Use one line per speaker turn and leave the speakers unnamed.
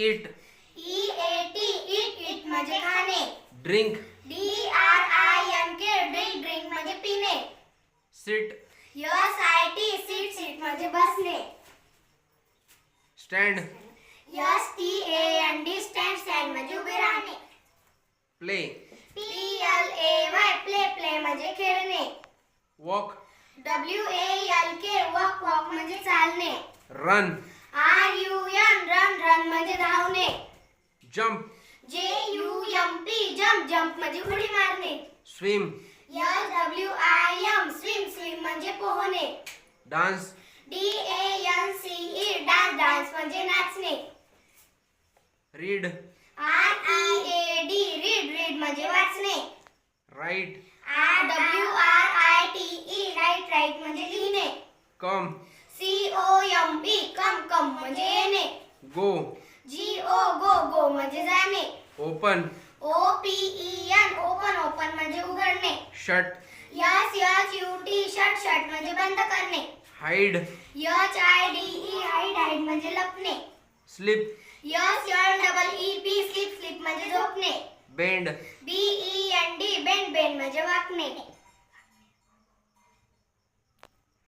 ईट
EAT ईट म्हणजे खाणे.
Drink
DRINK drink म्हणजे पिणे.
सिट
SIT सीट म्हणजे बसणे.
स्टँड
STAND स्टँड म्हणजे उभे राहणे.
प्ले
PLAY प्ले म्हणजे खेळणे.
वॉक
WALK वॉक म्हणजे चालणे.
रन
RUN रन म्हणजे धावणे.
जंप
JUMP जंप म्हणजे उडी मारणे.
स्विम
SWIM स्विम म्हणजे पोहणे.
डान्स
DANCE डान्स म्हणजे नाचणे.
रीड
READ म्हणजे वाचणे.
राईट
RWRITE म्हणजे लिहिणे.
कम
COME म्हणजे येणे.
गो
GO म्हणजे जाणे.
ओपन
ओपन म्हणजे उघडणे.
शट
SHUT शट म्हणजे बंद करणे.
हाईड
HIDE म्हणजे लपणे.
स्लिप
SLEEP स्लीप म्हणजे झोपणे.
बेंड
BEND बेंड म्हणजे वाकणे.